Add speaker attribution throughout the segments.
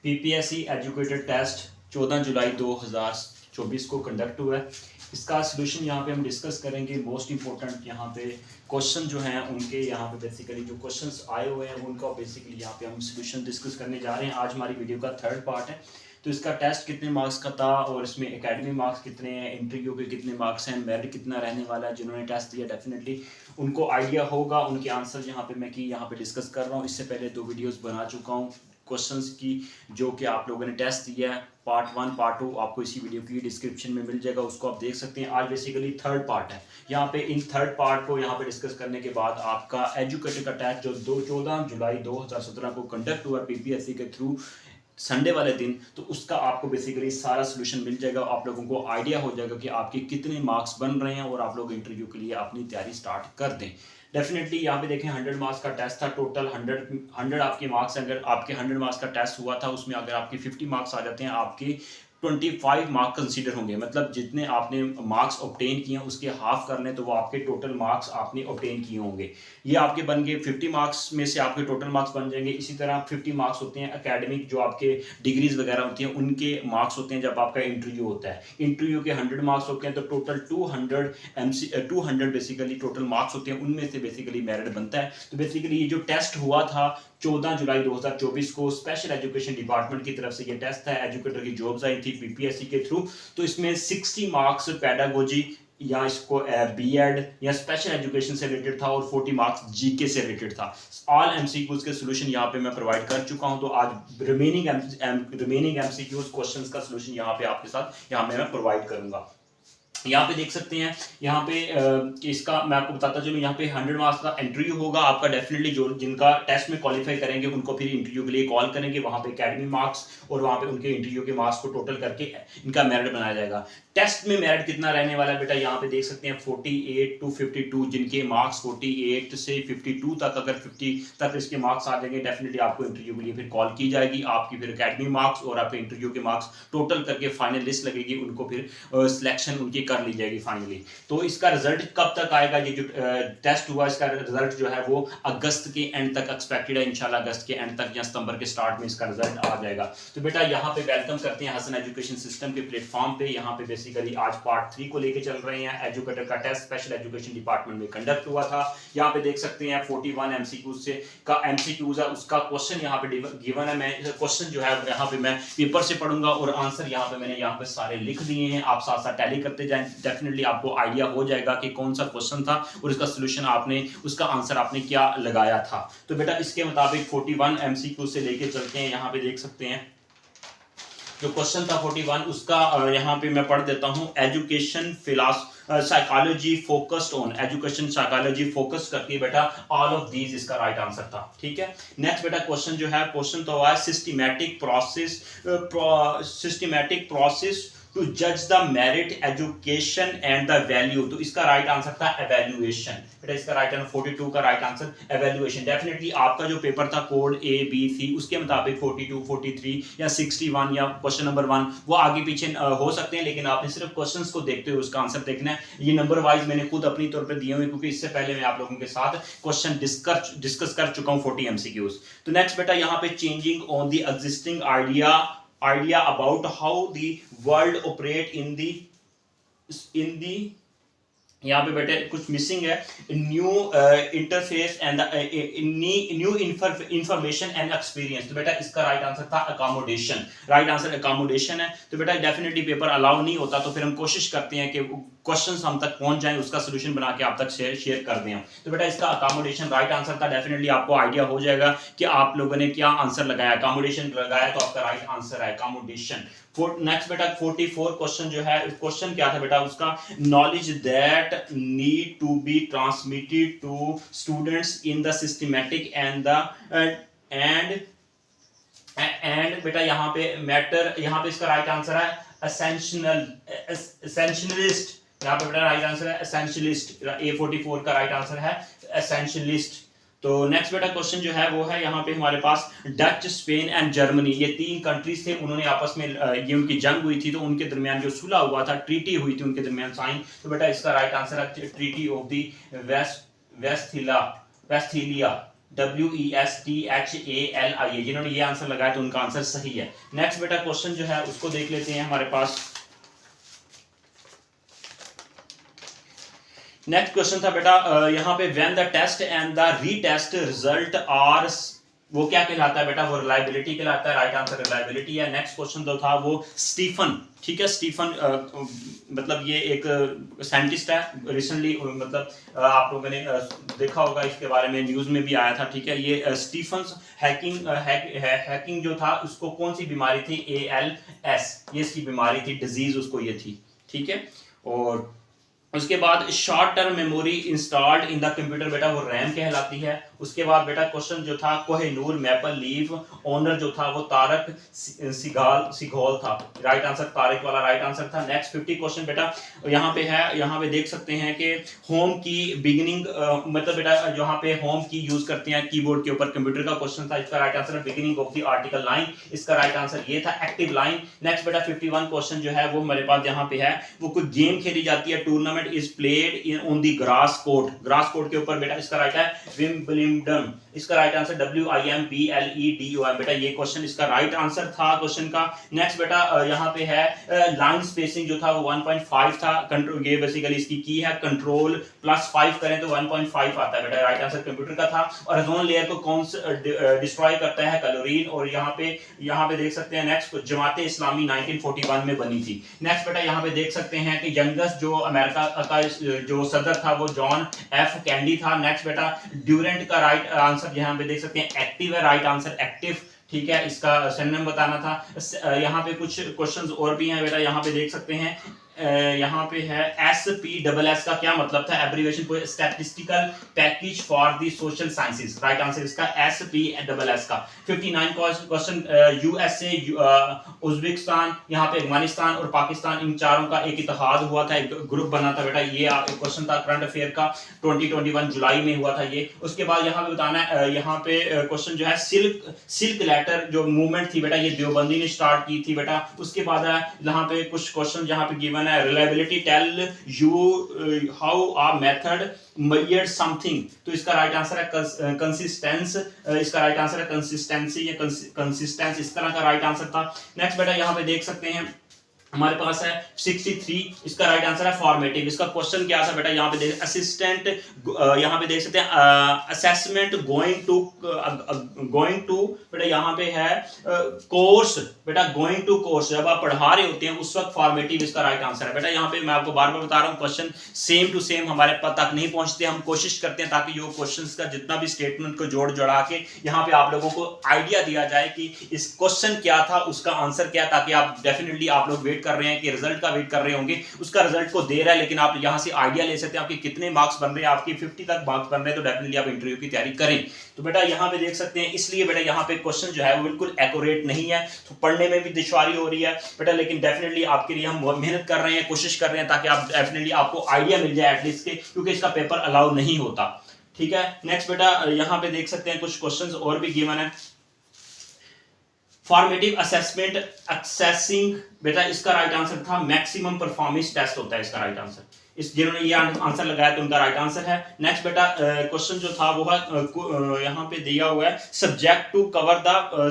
Speaker 1: PPSC educated test 14 जुलाई 2024 को conduct हुआ है। इसका सोल्यूशन यहाँ पे हम डिस्कस करेंगे। मोस्ट इंपॉर्टेंट यहाँ पे क्वेश्चन जो हैं उनके यहाँ पे बेसिकली जो क्वेश्चंस आए हुए हैं उनका बेसिकली यहाँ पे हम सोल्यूशन डिस्कस करने जा रहे हैं। आज हमारी वीडियो का थर्ड पार्ट है। तो इसका टेस्ट कितने मार्क्स का था और इसमें एकेडमी मार्क्स कितने हैं, इंटरव्यू के कितने मार्क्स हैं, मेरिट कितना रहने वाला है। जिन्होंने टेस्ट दिया डेफिनेटली उनको आइडिया होगा। उनके आंसर यहाँ पे मैं यहाँ पे डिस्कस कर रहा हूँ। इससे पहले 2 वीडियोस बना चुका हूँ क्वेश्चंस की जो कि आप लोगों ने टेस्ट दिया है। पार्ट 1 पार्ट 2 आपको इसी वीडियो की डिस्क्रिप्शन में मिल जाएगा, उसको आप देख सकते हैं। आज बेसिकली थर्ड पार्ट है। यहाँ पे इन थर्ड पार्ट को यहाँ पे डिस्कस करने के बाद आपका एजुकेटेड का टेस्ट जो 14 जुलाई 2017 को कंडक्ट हुआ पीपीएससी के थ्रू संडे वाले दिन, तो उसका आपको बेसिकली सारा सोल्यूशन मिल जाएगा। आप लोगों को आइडिया हो जाएगा कि आपके कितने मार्क्स बन रहे हैं और आप लोग इंटरव्यू के लिए अपनी तैयारी स्टार्ट कर दें। डेफिनेटली यहाँ पे देखें 100 मार्क्स का टेस्ट था। टोटल 100 आपके मार्क्स, अगर आपके 100 मार्क्स का टेस्ट हुआ था उसमें अगर आपके 50 मार्क्स आ जाते हैं आपके 25 मार्क्स कंसीडर होंगे। मतलब जितने आपने मार्क्स ऑब्टेन किए हैं उसके हाफ कर लें तो वो आपके टोटल मार्क्स आपने ऑब्टेन किए होंगे। ये आपके बन गए 50 मार्क्स में से आपके टोटल मार्क्स बन जाएंगे। इसी तरह 50 मार्क्स होते हैं एकेडमिक, जो आपके डिग्रीज वगैरह होती हैं उनके मार्क्स होते हैं जब आपका इंटरव्यू होता है। इंटरव्यू के 100 मार्क्स होते हैं तो टोटल 200 बेसिकली टोटल मार्क्स होते हैं, उनमें से बेसिकली मेरिट बनता है। तो बेसिकली ये जो टेस्ट हुआ था 14 जुलाई 2024 को स्पेशल एजुकेशन डिपार्टमेंट की तरफ से ये टेस्ट था। एजुकेटर की जॉब्स आई थी पीपीएससी के थ्रू। तो इसमें 60 मार्क्स पेडागोजी या इसको बीएड या स्पेशल एजुकेशन से रिलेटेड था और 40 मार्क्स जीके से रिलेटेड था। ऑल एमसीक्यूज के सॉल्यूशन यहाँ पे मैं प्रोवाइड कर चुका हूँ। तो आज रिमेनिंग एमसीक्यूज क्वेश्चंस का सॉल्यूशन यहाँ पे आपके साथ यहाँ मैं प्रोवाइड करूंगा। यहाँ पे देख सकते हैं, यहाँ पे इसका मैं आपको बताता चलूँ। यहाँ पे 100 मार्क्स का इंटरव्यू होगा आपका। डेफिनेटली जो जिनका टेस्ट में क्वालिफाई करेंगे उनको फिर इंटरव्यू के लिए कॉल करेंगे। वहाँ पे एकेडमी मार्क्स और वहाँ पे उनके इंटरव्यू के मार्क्स को टोटल करके इनका मेरिट बनाया जाएगा। टेस्ट में मेरिट कितना रहने वाला है बेटा, यहाँ पे देख सकते हैं 48 to 52। जिनके मार्क्स 48 से 52 तक, अगर 50 तक इसके मार्क्स आ जाएंगे डेफिनेटली आपको इंटरव्यू के लिए फिर कॉल की जाएगी। आपकी फिर एकेडमी मार्क्स और आपके इंटरव्यू के मार्क्स टोटल करके फाइनल लिस्ट लगेगी, उनको फिर सिलेक्शन उनकी कर ली जाएगी फाइनली। तो इसका रिजल्ट कब तक आएगा, ये जो टेस्ट हुआ इसका रिजल्ट जो है वो अगस्त के एंड तक एक्सपेक्टेड है। इंशाल्लाह अगस्त के एंड तक या सितंबर के स्टार्ट में इसका रिजल्ट आ जाएगा। तो बेटा यहाँ पे वेलकम करते हैं हसन एजुकेशन सिस्टम के प्लेटफॉर्म पे। यहाँ पे बेसिकली आज पार्ट 3 को लेके चल रहे हैं। एजुकेटर का टेस्ट स्पेशल एजुकेशन डिपार्टमेंट में कंडक्ट हुआ था। यहाँ पे देख सकते हैं 41 एमसीक्यूज से का एमसीक्यूज है, उसका क्वेश्चन यहाँ पे गिवन है। मैं क्वेश्चन जो है यहाँ पे मैं पेपर से पढ़ूंगा और आंसर यहाँ पे मैंने यहाँ पे सारे लिख दिए हैं। आप साथ साथ टैली करते जाएं, डेफिनेटली आपको आइडिया हो जाएगा कि कौन सा क्वेश्चन था और इसका सॉल्यूशन आपने, उसका आंसर आपने क्या लगाया था। तो बेटा इसके मुताबिक 41 एमसीक्यू से लेके चलते हैं। यहाँ पे देख सकते हैं जो क्वेश्चन था 41, उसका यहाँ पे मैं पढ़ देता हूँ। Education psychology focused on, education psychology focus करती है बेटा ऑल ऑफ दीज, इसका राइट आंसर था। ठीक है, नेक्स्ट बेटा क्वेश्चन जो है, क्वेश्चन तो हुआ है सिस्टमैटिक प्रोसेस टू जज the merit education and the value. तो इसका राइट आंसर था एवेल्युएशन। बेटा इसका राइट आंसर 42 का राइट आंसर एवेल्युएशन। डेफिनेटली आपका जो पेपर था कोड ए बी सी उसके मुताबिक 42, 43 या 61 या क्वेश्चन नंबर 1 वो आगे पीछे हो सकते हैं, लेकिन आपने सिर्फ क्वेश्चंस को देखते हुए उसका आंसर देखना है। ये नंबर वाइज मैंने खुद अपनी तौर पर दिए हुए क्योंकि इससे पहले मैं आप लोगों के साथ क्वेश्चन डिस्कस कर चुका हूँ 40 एमसीक्यूज। तो नेक्स्ट बेटा यहाँ पे changing on the existing idea about how the world operate in the यहाँ पे बेटे कुछ मिसिंग है। New interface and new information and experience. तो बेटा इसका राइट आंसर था अकोमोडेशन। राइट आंसर अकोमोडेशन है। तो बेटा डेफिनेटली पेपर अलाउ नहीं होता तो फिर हम कोशिश करते हैं कि क्वेश्चंस हम तक पहुंच जाएं, उसका सोल्यूशन बना के आप तक शेयर कर दें। तो बेटा इसका अकोमोडेशन राइट आंसर था। डेफिनेटली आपको आइडिया हो जाएगा कि आप लोगों ने क्या आंसर लगाया। अकोमोडेशन लगाया तो आपका राइट आंसर है अकोमोडेशन। नेक्स्ट बेटा 44 क्वेश्चन जो है, क्वेश्चन क्या था बेटा उसका, knowledge that need to be transmitted to students in the systematic and बेटा यहाँ पे मैटर, यहाँ पे इसका राइट आंसर है एसेंशियलिस्ट। यहाँ पे बेटा राइट आंसर है एसेंशियलिस्ट। A44 का राइट आंसर है एसेंशियलिस्ट। तो नेक्स्ट बेटा क्वेश्चन जो है वो है यहाँ पे हमारे पास डच, स्पेन एंड जर्मनी, ये 3 कंट्रीज थे। उन्होंने आपस में ये उनकी जंग हुई थी तो उनके दरमियान जो सुलह हुआ था, ट्रीटी हुई थी उनके दरमियान साइन। तो बेटा इसका राइट आंसर है treaty of the Westphalia. WESTHALI, जिन्होंने ये आंसर लगाया तो उनका आंसर सही है। नेक्स्ट बेटा क्वेश्चन जो है उसको देख लेते हैं हमारे पास। नेक्स्ट क्वेश्चन था बेटा यहाँ पे when the test and the retest result are, वो क्या कहलाता है बेटा, वो रिलायबिलिटी कहलाता है। राइट आंसर रिलायबिलिटी है। नेक्स्ट क्वेश्चन जो था वो स्टीफन, ठीक है, स्टीफन मतलब ये एक साइंटिस्ट है, रिसेंटली मतलब आप लोगों ने देखा होगा, इसके बारे में न्यूज में भी आया था, ठीक है। ये स्टीफन हैकिंग जो था उसको कौन सी बीमारी थी, ALS, ये इसकी बीमारी थी, डिजीज उसको ये थी, ठीक है। और उसके बाद short term memory installed in the computer बेटा वो रैम कहलाती है। उसके बाद बेटा क्वेश्चन जो था कोहिनूर मैपल लीफ ओनर जो था वो तारक सिघोल था। राइट आंसर तारक वाला राइट आंसर था। नेक्स्ट 50 क्वेश्चन बेटा यहाँ पे है, यहाँ पे देख सकते हैं कि होम की बिगिनिंग मतलब बेटा यहाँ पे होम की यूज करते हैं कीबोर्ड के ऊपर, कंप्यूटर का क्वेश्चन था। इसका right answer beginning of the article line, इसका राइट आंसर ये था एक्टिव लाइन। नेक्स्ट बेटा 51 क्वेश्चन जो है वो हमारे पास यहाँ पे है, वो कोई गेम खेली जाती है, tournament is played in on the grass court, grass court के ऊपर बेटा, इसका राइट है विंबलडन, इसका राइट आंसर WIMBLEDON बेटा ये क्वेश्चन इसका राइट आंसर था क्वेश्चन का। नेक्स्ट बेटा यहाँ पे है लाइन स्पेसिंग जो था वो 1.5 था, कंट्रोल ये बेसिकली इसकी की है, कंट्रोल +5 करें तो 1.5 आता है बेटा, राइट आंसर कंप्यूटर का था। और ओजोन लेयर को कौन डिस्ट्रॉय करता है, क्लोरीन। और यहाँ पे देख सकते हैं नेक्स्ट जमात इस्लामी 1941 में बनी थी। नेक्स्ट बेटा यहाँ पे देख सकते हैं कि यंगेस्ट जो अमेरिका का जो सदर था वो जॉन F कैंडी था। नेक्स्ट बेटा ड्यूरेंट का राइट आंसर यहाँ पे देख सकते हैं एक्टिव है, राइट आंसर एक्टिव, ठीक है, इसका सिनोनिम बताना था। यहाँ पे कुछ क्वेश्चंस और भी हैं बेटा, यहाँ पे देख सकते हैं यहाँ पे है SPSS का क्या मतलब था, abbreviation statistical package for the social sciences, right answer इसका SPSS का। 59 क्वेश्चन USA उज्बेकिस्तान, यहाँ पे अफगानिस्तान और पाकिस्तान, इन चारों का एक इत्तेहाद हुआ था, एक ग्रुप बना था बेटा, ये क्वेश्चन था करंट अफेयर का, 2021 जुलाई में हुआ था ये। उसके बाद यहाँ पे बताना है, यहाँ पे क्वेश्चन जो है सिल्क लेटर जो मूवमेंट थी बेटा ये देवबंदी ने स्टार्ट की थी बेटा। उसके बाद यहाँ पे कुछ क्वेश्चन यहाँ पे गिवन है, reliability tell you how a method measured something, तो इसका राइट आंसर है कंसिस्टेंस, इसका राइट आंसर है कंसिस्टेंसी या कंसिस्टेंस, इस तरह का राइट आंसर था। नेक्स्ट बेटा यहाँ पे देख सकते हैं हमारे पास है 63, इसका राइट आंसर है फॉर्मेटिव। इसका क्वेश्चन क्या था बेटा, यहाँ पे देख असिस्टेंट, यहाँ पे देख सकते हैं असेसमेंट गोइंग टू बेटा यहाँ पे है कोर्स बेटा, गोइंग टू कोर्स, जब आप पढ़ा रहे होते हैं उस वक्त फॉर्मेटिव इसका राइट आंसर है बेटा। यहाँ पे मैं आपको बार बार बता रहा हूँ क्वेश्चन सेम टू सेम हमारे पास तक नहीं पहुंचते, हम कोशिश करते हैं ताकि जो क्वेश्चन का जितना भी स्टेटमेंट को जोड़ जोड़ा के यहाँ पे आप लोगों को आइडिया दिया जाए कि इस क्वेश्चन क्या था, उसका आंसर क्या, ताकि आप डेफिनेटली आप लोग वेट कर रहे हैं कि रिजल्ट का वेट कर रहे होंगे, उसका रिजल्ट को दे रहा है, लेकिन आप यहां से आइडिया ले सकते हैं आपके कितने मार्क्स बन रहे हैं, आपके 50 तक मार्क्स बन रहे हैं, तो डेफिनेटली आप इंटरव्यू की तैयारी करें। तो बेटा यहां पे देख सकते हैं, इसलिए बेटा यहां पे क्वेश्चन जो है वो बिल्कुल एक्यूरेट नहीं है, तो पढ़ने में भी दुश्वारी हो रही है बेटा, लेकिन डेफिनेटली आपके लिए हम मेहनत कर रहे हैं, कोशिश कर रहे हैं ताकि आप डेफिनेटली आपको आइडिया मिल जाए एटलीस्ट के, क्योंकि इसका पेपर अलाउ नहीं होता, ठीक है। नेक्स्ट बेटा यहां पे देख सकते हैं कुछ क्वेश्चंस और भी गिवन है, फॉर्मेटिव असेसमेंट असेसिंग बेटा इसका राइट आंसर था मैक्सिमम परफॉर्मेंस टेस्ट होता है इसका राइट आंसर, इस जिन्होंने ये आंसर लगाया तो उनका राइट आंसर है। नेक्स्ट बेटा क्वेश्चन जो था वो है यहाँ पे दिया हुआ है subject to cover the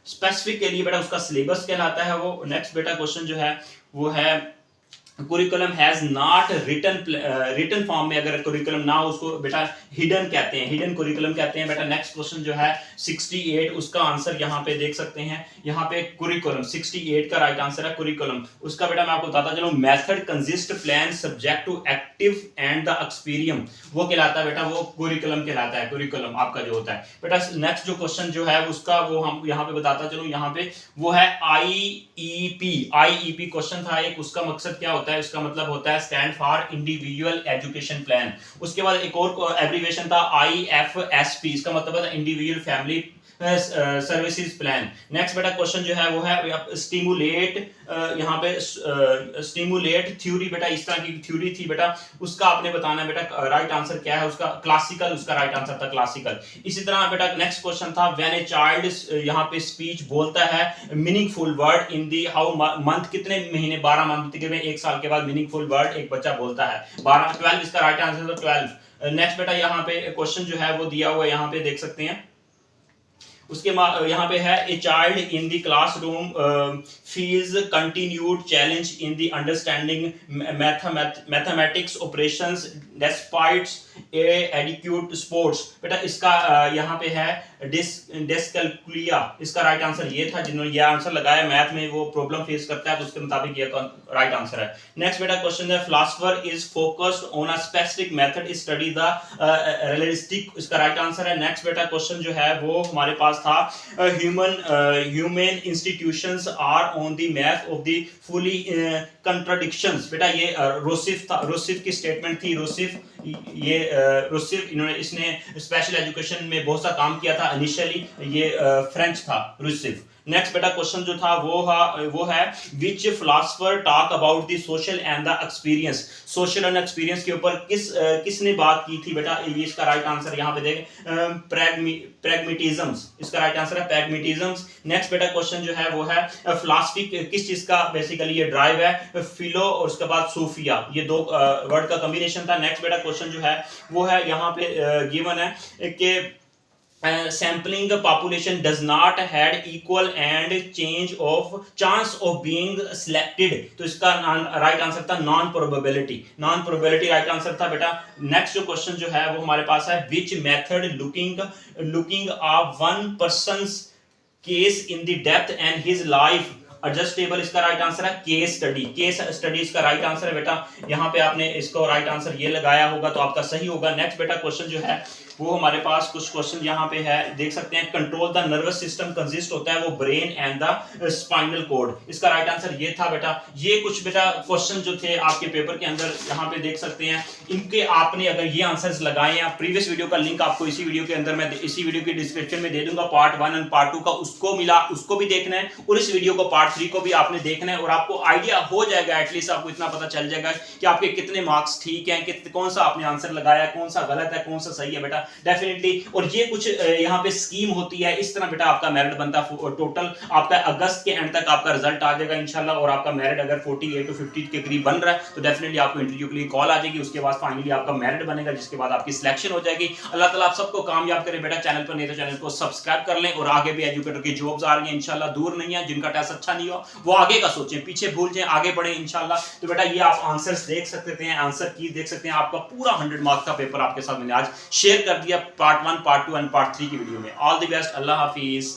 Speaker 1: specific के लिए बेटा उसका सिलेबस कहलाता है वो। नेक्स्ट बेटा क्वेश्चन जो है वो है curriculum has not written form में, अगर कुरिकुलम ना हो उसको बेटा हिडन कहते हैं, हिडन कुरिकुलम कहते हैं बेटा। नेक्स्ट क्वेश्चन जो है 68, उसका आंसर यहाँ पे देख सकते हैं, यहाँ पे कुरिकुलम 68 का राइट आंसर है कुरिकुलम। उसका बेटा मैं आपको बताता चलूं, method consist plan subject to active and the experience, वो कहलाता है बेटा, वो कुरिकुलम कहलाता है, कुरिकुलम आपका जो होता है बेटा। नेक्स्ट जो क्वेश्चन जो है उसका वो हम यहाँ पे बताता चलूं, यहाँ पे वो है IEP क्वेश्चन था एक, उसका मकसद क्या होता है, इसका मतलब होता है stand for individual education plan. उसके बाद एक और एब्रीविएशन था IFSP, इसका मतलब है individual family services plan. Next बेटा क्वेश्चन जो है वो है स्टिमुलेट, यहाँ पे स्टिमुलेट थ्योरी बेटा, इस तरह की थ्योरी थी बेटा, उसका आपने बताना है बेटा राइट आंसर क्या है उसका, क्लासिकल उसका राइट आंसर था क्लासिकल। इसी तरह बेटा नेक्स्ट क्वेश्चन था व्हेन ए चाइल्ड यहाँ पे स्पीच बोलता है meaningful word in the how month, कितने महीने, 12 मंथ के में, एक साल के बाद मीनिंगफुल वर्ड एक बच्चा बोलता है, 12 12 इसका राइट आंसर था 12। नेक्स्ट बेटा यहाँ पे क्वेश्चन जो है वो दिया हुआ है, यहाँ पे देख सकते हैं। उसके यहाँ पे है a child in the classroom feels continued challenge in the understanding mathematics operations despite A adequate sports. बेटा इसका यहाँ पे है डिस्कैल्कुलिया, इसका राइट आंसर ये था। जिन्होंने ये आंसर लगाया मैथ में वो प्रॉब्लम फेस करता है तो उसके मुताबिक ये राइट आंसर है। नेक्स्ट बेटा क्वेश्चन है philosopher is focused on a specific method is study the realistic, इसका राइट आंसर है। नेक्स्ट बेटा क्वेश्चन जो है वो हमारे पास था human institutions are on the map of the fully contradictions. बेटा ये रोसिफ था, रोसिफ की स्टेटमेंट थी। रोसिफ ये रोसिफ इसने स्पेशल एजुकेशन में बहुत सा काम किया था इनिशियली, ये फ्रेंच था रोसिफ। नेक्स्ट बेटा क्वेश्चन जो था वो है which philosopher talk about the social and the experience, social and experience के ऊपर किसने बात की थी। बेटा ये इसका राइट आंसर यहाँ पे देख प्रैग्मेटिज्म, इसका राइट आंसर है प्रैग्मेटिज्म। नेक्स्ट बेटा क्वेश्चन जो है वो है फिलॉसफी किस चीज का बेसिकली ये ड्राइव है, फिलो और उसके बाद सूफिया, ये दो वर्ड का कॉम्बिनेशन था। नेक्स्ट बेटा क्वेश्चन जो है वो है यहाँ पे गिवन है कि sampling population does not had equal and chance of being selected, तो इसका राइट आंसर था non probability, non probability right answer था बेटा। नेक्स्ट जो क्वेश्चन जो है वो हमारे पास है which method looking of one persons case in the depth and his life adjustable, इसका राइट आंसर है केस स्टडी, केस स्टडी इसका राइट आंसर है बेटा। यहाँ पे आपने इसको राइट आंसर ये लगाया होगा तो आपका सही होगा। नेक्स्ट बेटा क्वेश्चन जो है वो हमारे पास कुछ क्वेश्चन यहाँ पे है, देख सकते हैं। Control the nervous system consist होता है वो brain and the spinal cord, इसका राइट आंसर ये था बेटा। ये कुछ बेटा क्वेश्चन जो थे आपके पेपर के अंदर यहाँ पे देख सकते हैं, इनके आपने अगर ये आंसर्स लगाए हैं, प्रीवियस वीडियो का लिंक आपको इसी वीडियो के अंदर मैं इसी वीडियो की डिस्क्रिप्शन में दे दूंगा, पार्ट 1 और पार्ट 2 का, उसको मिला उसको भी देखना है और इस वीडियो को पार्ट 3 को भी आपने देखना है और आपको आइडिया हो जाएगा, एटलीस्ट आपको इतना पता चल जाएगा कि आपके कितने मार्क्स ठीक हैं, कौन सा आपने आंसर लगाया, कौन सा गलत है, कौन सा सही है बेटा डेफिनेटली। और ये कुछ यहाँ पे स्कीम होती है, इस तरह बेटा आपका मेरिट बनता है। टोटल आपका अगस्त के एंड तक आपका रिजल्ट आ जाएगा इंशाल्लाह, और आपका मेरिट अगर 48 to 50 के करीब बन रहा है तो डेफिनेटली आपको इंटरव्यू के लिए कॉल आ जाएगी, उसके बाद फाइनली आपका मेरिट बनेगा, जिसके बाद आपकी सिलेक्शन हो जाएगी। अल्लाह ताला आप सबको कामयाब करे बेटा। चैनल पर नहीं तो चैनल को सब्सक्राइब कर लें, और आगे भी एजुकेटर की जॉब्स आ रही हैं इंशाल्लाह, दूर नहीं है। जिनका टेस्ट अच्छा नहीं हो वो आगे का सोचें, पीछे भूल जाएं, आगे बढ़े इंशाल्लाह। तो बेटा ये आप आंसर्स देख सकते हैं, आंसर की देख सकते हैं, आपका पूरा 100 मार्क्स का पेपर आपके साथ मैंने आज शेयर कर दिया पार्ट 1, पार्ट 2 एंड पार्ट 3 की वीडियो में। All the best, Allah Hafiz.